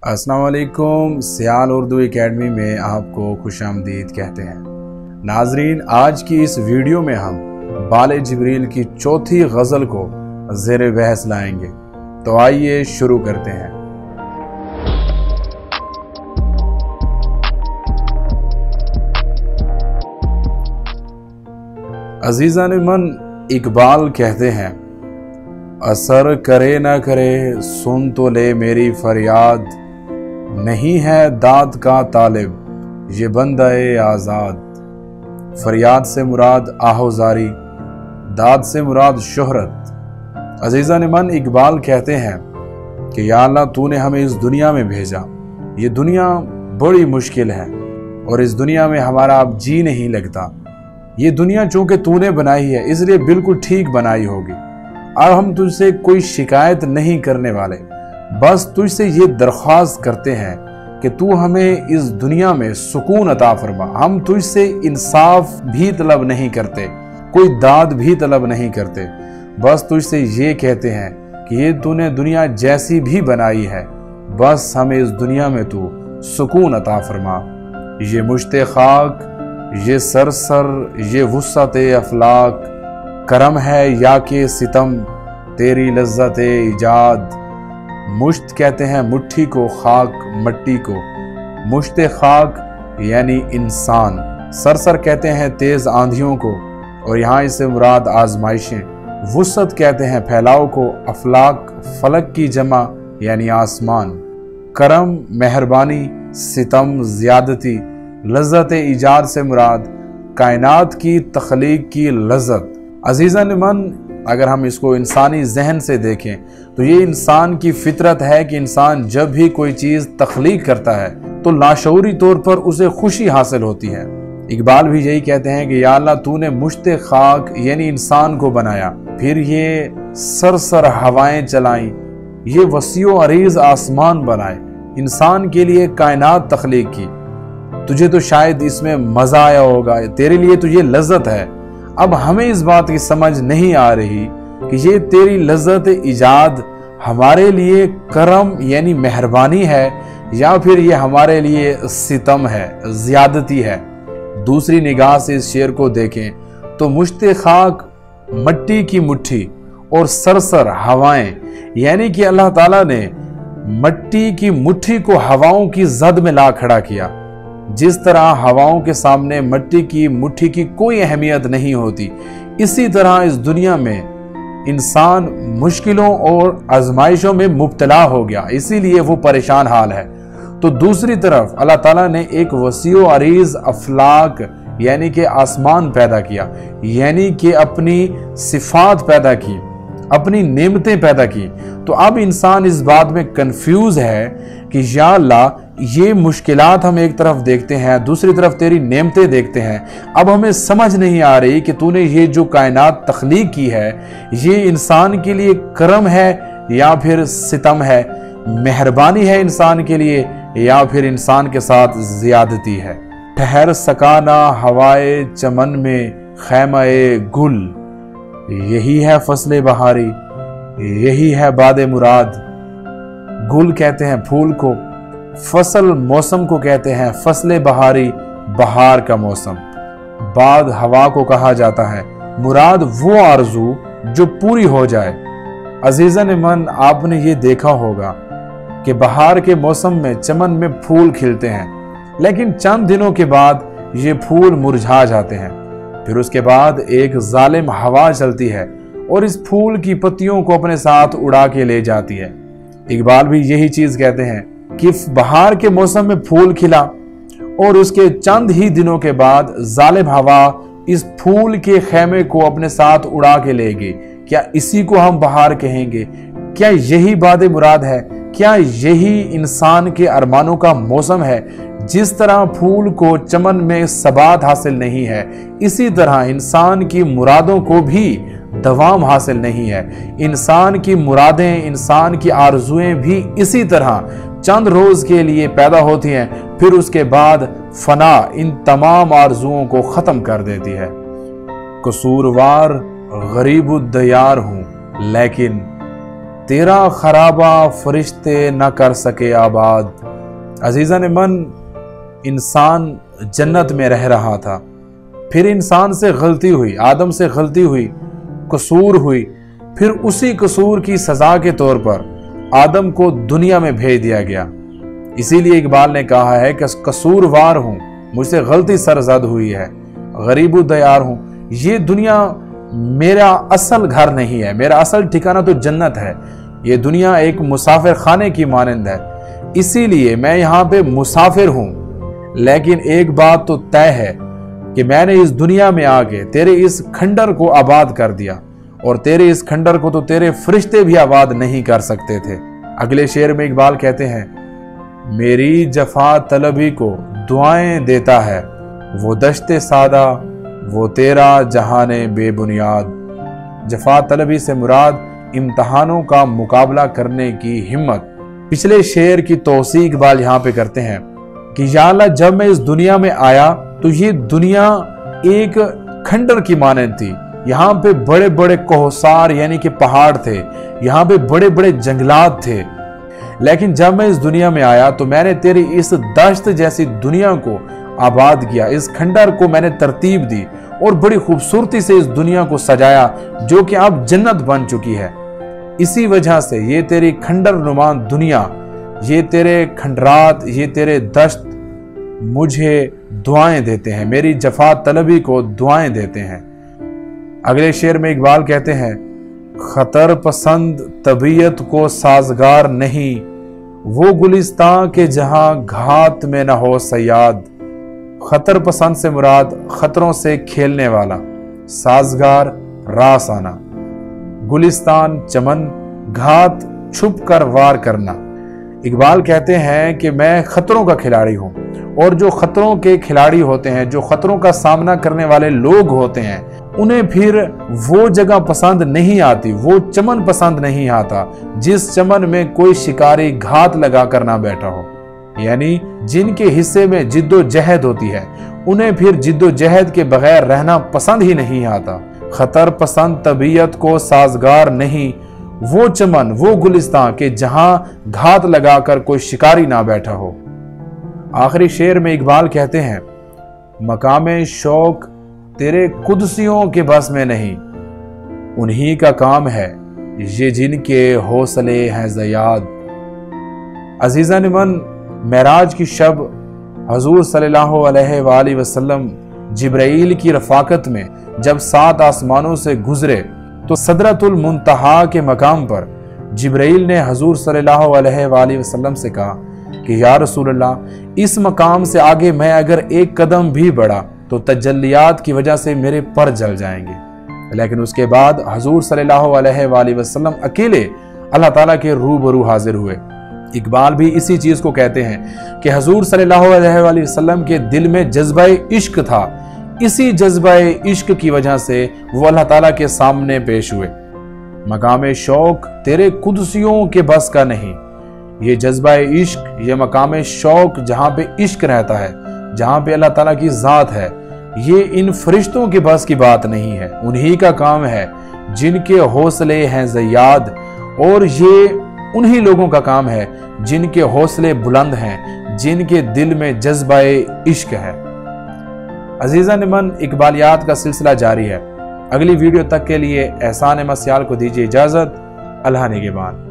अस्सलाम वालेकुम। सियाल उर्दू एकेडमी में आपको खुश आमदीद कहते हैं। नाजरीन, आज की इस वीडियो में हम बाले जिब्रील की चौथी गज़ल को ज़ेर बहस लाएंगे। तो आइए शुरू करते हैं। अजीज़ान मन, इकबाल कहते हैं, असर करे ना करे सुन तो ले मेरी फरियाद, नहीं है दाद का तालिब ये बंदा-ए आज़ाद। फरियाद से मुराद आहोजारी, दाद से मुराद शोहरत। अजीज़ान मन, इकबाल कहते हैं कि या अल्लाह, तूने हमें इस दुनिया में भेजा। ये दुनिया बड़ी मुश्किल है और इस दुनिया में हमारा अब जी नहीं लगता। ये दुनिया चूँकि तूने बनाई है इसलिए बिल्कुल ठीक बनाई होगी। अब हम तुझसे कोई शिकायत नहीं करने वाले, बस तुझसे ये दरख्वास्त करते हैं कि तू हमें इस दुनिया में सुकून अता फरमा। हम तुझसे इंसाफ भी तलब नहीं करते, कोई दाद भी तलब नहीं करते, बस तुझसे ये कहते हैं कि ये तूने दुनिया जैसी भी बनाई है, बस हमें इस दुनिया में तू सुकून अता फरमा। ये मुश्ते खाक, ये सरसर, ये वुस्अते अफलाक, करम है या के सितम तेरी लज्जते इजाद। मुश्त कहते हैं मुट्ठी को, खाक मट्टी को। मुश्ते खाक यानी इंसान, सरसर कहते हैं तेज आंधियों को और यहाँ इससे मुराद आजमाइशें। वुसअत कहते हैं फैलाव को, अफलाक फलक की जमा यानी आसमान। करम मेहरबानी, सितम ज्यादती। लज्जते इजाद से मुराद कायनात की तख्लीक की लज्जत। अजीज़ान मन, अगर हम इसको इंसानी जहन से देखें तो ये इंसान की फितरत है कि इंसान जब भी कोई चीज़ तख्लीक करता है तो लाशऊरी तौर पर उसे खुशी हासिल होती है। इकबाल भी यही कहते हैं कि या अल्लाह, तूने मुश्ते खाक यानी इंसान को बनाया, फिर ये सरसर हवाएं चलाई, ये वसीओ अरीज आसमान बनाए, इंसान के लिए कायनात तख्लीक की। तुझे तो शायद इसमें मज़ा आया होगा, तेरे लिए तो ये लज्जत है। अब हमें इस बात की समझ नहीं आ रही कि ये तेरी लज्जत इजाद हमारे लिए करम यानी मेहरबानी है या फिर ये हमारे लिए सितम है, ज्यादती है। दूसरी निगाह से इस शेर को देखें तो मुश्ते खाक मट्टी की मुट्ठी और सरसर हवाएं, यानी कि अल्लाह ताला ने मट्टी की मुट्ठी को हवाओं की जद में ला खड़ा किया। जिस तरह हवाओं के सामने मट्टी की मुट्ठी की कोई अहमियत नहीं होती, इसी तरह इस दुनिया में इंसान मुश्किलों और आजमाइशों में मुब्तला हो गया, इसीलिए वो परेशान हाल है। तो दूसरी तरफ अल्लाह ताला ने एक वसीओ अरीज अफलाक यानी कि आसमान पैदा किया, यानी कि अपनी सिफात पैदा की, अपनी नेमतें पैदा की। तो अब इंसान इस बात में कंफ्यूज है कि या अल्लाह, ये मुश्किलात हम एक तरफ देखते हैं, दूसरी तरफ तेरी नेमतें देखते हैं। अब हमें समझ नहीं आ रही कि तूने ये जो कायनात तख्लीक की है, ये इंसान के लिए करम है या फिर सितम है, मेहरबानी है इंसान के लिए या फिर इंसान के साथ ज्यादती है। ठहर सकाना हवाए चमन में खैमाए गुल, यही है फसले बहारी, यही है बादे मुराद। गुल कहते हैं फूल को, फसल मौसम को कहते हैं फसले बहारी, बहार का मौसम। बाद हवा को कहा जाता है, मुराद वो आरजू जो पूरी हो जाए। अजीज़ान मन, आपने ये देखा होगा कि बहार के मौसम में चमन में फूल खिलते हैं, लेकिन चंद दिनों के बाद ये फूल मुरझा जाते हैं। फिर उसके बाद एक जालिम हवा चलती है और इस फूल की पत्तियों को अपने साथ उड़ा के ले जाती है। इकबाल भी यही चीज कहते हैं कि बहार के मौसम में फूल खिला और उसके चंद ही दिनों के बाद जालिम हवा इस फूल के खेमे को अपने साथ उड़ा के ले गई। क्या इसी को हम बहार कहेंगे? क्या यही बादे मुराद है? क्या यही इंसान के अरमानों का मौसम है? जिस तरह फूल को चमन में सबात हासिल नहीं है, इसी तरह इंसान की मुरादों को भी दवाम हासिल नहीं है। इंसान की मुरादें, इंसान की आरजुएं भी इसी तरह चंद रोज के लिए पैदा होती हैं, फिर उसके बाद फना इन तमाम आरजुओं को खत्म कर देती है। कसूरवार गरीब उद्दयार हूं, लेकिन तेरा खराबा फरिश्ते न कर सके आबाद। अजीज़ान मन, इंसान जन्नत में रह रहा था, फिर इंसान से गलती हुई, आदम से गलती हुई, कसूर हुई, फिर उसी कसूर की सज़ा के तौर पर आदम को दुनिया में भेज दिया गया। इसीलिए इकबाल ने कहा है कि कसूरवार हूँ, मुझसे गलती सरजद हुई है, गरीबो दयार हूँ। ये दुनिया मेरा असल घर नहीं है, मेरा असल ठिकाना तो जन्नत है। ये दुनिया एक मुसाफिर खाने की मानंद है, इसीलिए मैं यहाँ पे मुसाफिर हूँ। लेकिन एक बात तो तय है कि मैंने इस दुनिया में आके तेरे इस खंडर को आबाद कर दिया, और तेरे इस खंडर को तो तेरे फरिश्ते भी आबाद नहीं कर सकते थे। अगले शेर में इकबाल कहते हैं, मेरी जफा तलबी को दुआएं देता है वो दश्ते सादा, वो तेरा जहाने बेबुनियाद। जफा तलबी से मुराद इम्तहानों का मुकाबला करने की हिम्मत। पिछले शेर की तौसीक इकबाल यहाँ पे करते हैं कि या अल्लाह, जब मैं इस दुनिया में आया तो ये दुनिया एक खंडर की मानंद थी। यहाँ पे बड़े बड़े कोहसार यानी कि पहाड़ थे, यहाँ पे बड़े बड़े जंगलात थे। लेकिन जब मैं इस दुनिया में आया तो मैंने तेरी इस दश्त जैसी दुनिया को आबाद किया, इस खंडर को मैंने तरतीब दी और बड़ी खूबसूरती से इस दुनिया को सजाया, जो कि अब जन्नत बन चुकी है। इसी वजह से ये तेरी खंडर नुमा दुनिया, ये तेरे खंडरात, ये तेरे दश्त मुझे दुआएं देते हैं, मेरी जफा तलबी को दुआएं देते हैं। अगले शेर में इकबाल कहते हैं, खतर पसंद तबीयत को साजगार नहीं, वो गुलिस्तां के जहां घात में न हो सयाद। खतर पसंद से मुराद खतरों से खेलने वाला, साजगार रास आना, गुलिस्तान चमन, घात छुप कर वार करना। इकबाल कहते हैं कि मैं खतरों का खिलाड़ी हूँ, और जो खतरों के खिलाड़ी होते हैं, जो खतरों का सामना करने वाले लोग होते हैं, उन्हें फिर वो जगह पसंद नहीं आती, वो चमन पसंद नहीं आता जिस चमन में कोई शिकारी घात लगा कर ना बैठा हो। यानी जिनके हिस्से में जिद्दोजहद होती है, उन्हें फिर जिद्दोजहद के बगैर रहना पसंद ही नहीं आता। खतर पसंद तबीयत को साजगार नहीं, वो चमन, वो गुलिस्तां के जहां घात लगाकर कोई शिकारी ना बैठा हो। आखिरी शेर में इकबाल कहते हैं, मकामे शौक तेरे कुदसियों के बस में नहीं, उन्हीं का काम है ये जिनके हौसले हैं ज़याद। अजीज़ान मन, मेराज की शब हजूर सल्लल्लाहु अलैहि वसल्लम जिब्राइल की रफाकत में जब 7 आसमानों से गुजरे तो सदरतुल मुंतहा के मकाम पर जिब्राइल ने हजूर सल्लल्लाहु अलैहि वसल्लम से कहा कि या रसूलल्लाह, इस मकाम से आगे मैं अगर एक कदम भी बढ़ा तो तजल्लियात की वजह से मेरे पर जल जाएंगे। लेकिन उसके बाद हजूर सल्लल्लाहु अलैहि वसल्लम अकेले अल्लाह ताला के रूबरू हाजिर हुए। इकबाल भी इसी चीज को कहते हैं कि हजूर सल्लल्लाहु अलैहि वसल्लम के दिल में जज्बाए इश्क था, इसी जज्बाए इश्क की वजह से वो अल्लाह ताला के सामने पेश हुए। मकामे शौक तेरे कुदसियों के बस का नहीं, ये जज्बाए इश्क, ये मकामे शौक जहाँ पे इश्क रहता है, जहाँ पे अल्लाह ताला की जात है, ये इन फरिश्तों के बस की बात नहीं है, उन्हीं का काम है जिनके हौसले हैं ज़याद, और ये उन्हीं लोगों का काम है जिनके हौसले बुलंद हैं, जिनके दिल में जज्बाए इश्क है। अजीज़ान मन, इकबालियात का सिलसिला जारी है। अगली वीडियो तक के लिए एहसान मस्याल को दीजिए इजाज़त। अल्लाह निगहबान।